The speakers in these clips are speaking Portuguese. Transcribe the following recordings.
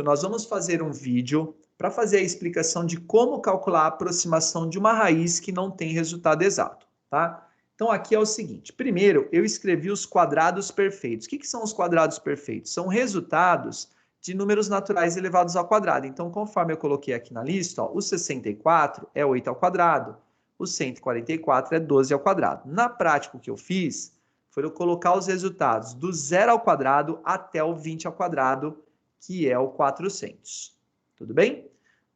nós vamos fazer um vídeo para fazer a explicação de como calcular a aproximação de uma raiz que não tem resultado exato, tá? Então, aqui é o seguinte. Primeiro, eu escrevi os quadrados perfeitos. O que são os quadrados perfeitos? São resultados de números naturais elevados ao quadrado. Então, conforme eu coloquei aqui na lista, ó, o 64 é 8 ao quadrado, o 144 é 12 ao quadrado. Na prática, o que eu fiz foi eu colocar os resultados do 0 ao quadrado até o 20 ao quadrado, que é o 400. Tudo bem?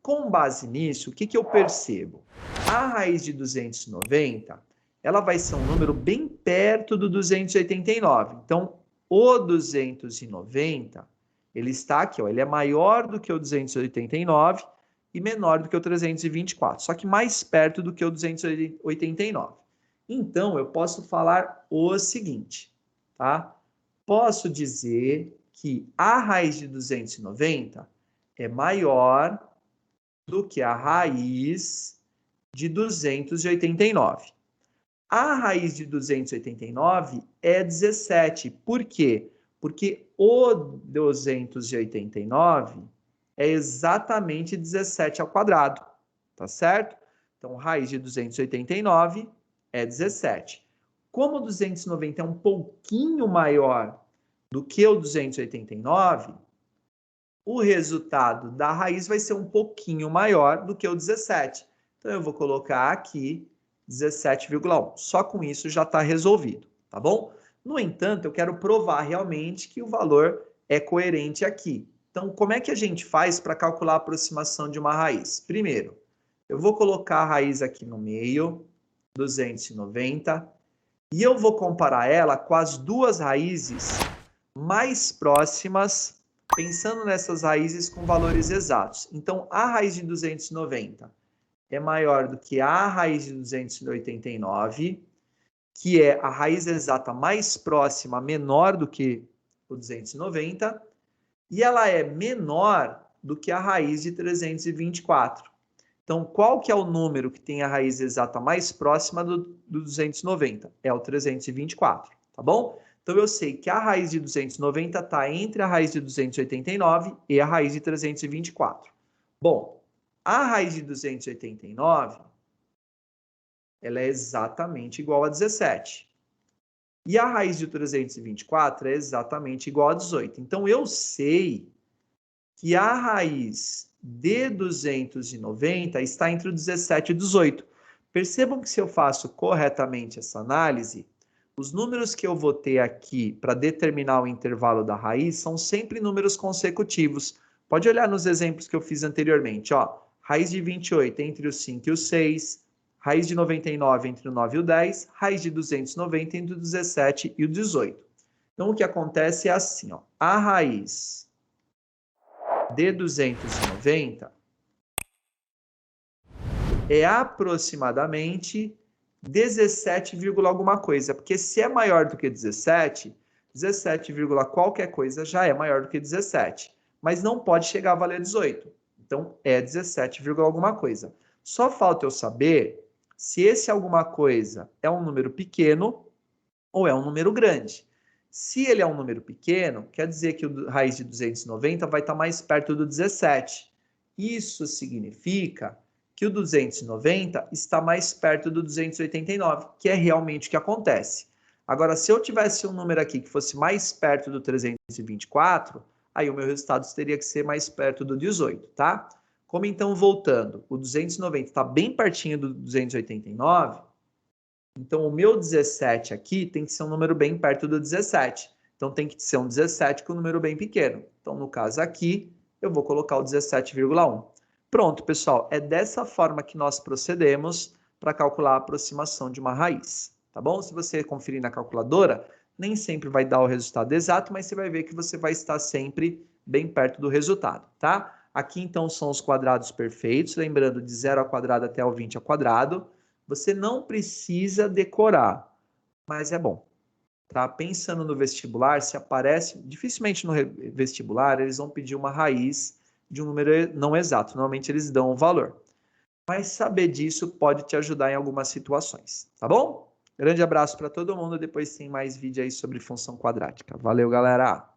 Com base nisso, o que eu percebo? A raiz de 290, ela vai ser um número bem perto do 289. Então, o 290, ele está aqui, ó, ele é maior do que o 289 e menor do que o 324, só que mais perto do que o 289. Então, eu posso falar o seguinte, tá? Posso dizer que a raiz de 290 é maior do que a raiz de 289. A raiz de 289 é 17. Por quê? Porque o 289 é exatamente 17 ao quadrado, tá certo? Então, raiz de 289 é 17. Como o 290 é um pouquinho maior do que o 289, o resultado da raiz vai ser um pouquinho maior do que o 17. Então, eu vou colocar aqui 17,1. Só com isso já está resolvido, tá bom? No entanto, eu quero provar realmente que o valor é coerente aqui. Então, como é que a gente faz para calcular a aproximação de uma raiz? Primeiro, eu vou colocar a raiz aqui no meio, 290, e eu vou comparar ela com as duas raízes mais próximas, pensando nessas raízes com valores exatos. Então, a raiz de 290 é maior do que a raiz de 289, que é a raiz exata mais próxima, menor do que o 290, e ela é menor do que a raiz de 324. Então, qual que é o número que tem a raiz exata mais próxima do 290? É o 324, tá bom? Então, eu sei que a raiz de 290 está entre a raiz de 289 e a raiz de 324. Bom, a raiz de 289, ela é exatamente igual a 17. E a raiz de 324 é exatamente igual a 18. Então, eu sei que a raiz de 290 está entre o 17 e o 18. Percebam que se eu faço corretamente essa análise, os números que eu vou ter aqui para determinar o intervalo da raiz são sempre números consecutivos. Pode olhar nos exemplos que eu fiz anteriormente, ó. Raiz de 28 entre o 5 e o 6, raiz de 99 entre o 9 e o 10, raiz de 290 entre o 17 e o 18. Então, o que acontece é assim, ó. A raiz de 290 é aproximadamente 17, alguma coisa, porque se é maior do que 17, 17, qualquer coisa já é maior do que 17, mas não pode chegar a valer 18. Então, é 17, alguma coisa. Só falta eu saber se esse alguma coisa é um número pequeno ou é um número grande. Se ele é um número pequeno, quer dizer que a raiz de 290 vai estar mais perto do 17. Isso significa que o 290 está mais perto do 289, que é realmente o que acontece. Agora, se eu tivesse um número aqui que fosse mais perto do 324, aí o meu resultado teria que ser mais perto do 18, tá? Como então, voltando, o 290 está bem pertinho do 289, então, o meu 17 aqui tem que ser um número bem perto do 17. Então, tem que ser um 17 com um número bem pequeno. Então, no caso aqui, eu vou colocar o 17,1. Pronto, pessoal. É dessa forma que nós procedemos para calcular a aproximação de uma raiz. Tá bom? Se você conferir na calculadora, nem sempre vai dar o resultado exato, mas você vai ver que você vai estar sempre bem perto do resultado, tá? Aqui, então, são os quadrados perfeitos. Lembrando, de 0 ao quadrado até o 20 ao quadrado. Você não precisa decorar, mas é bom. Tá? Pensando no vestibular, se aparece, dificilmente no vestibular, eles vão pedir uma raiz de um número não exato. Normalmente eles dão o valor. Mas saber disso pode te ajudar em algumas situações, tá bom? Grande abraço para todo mundo. Depois tem mais vídeo aí sobre função quadrática. Valeu, galera!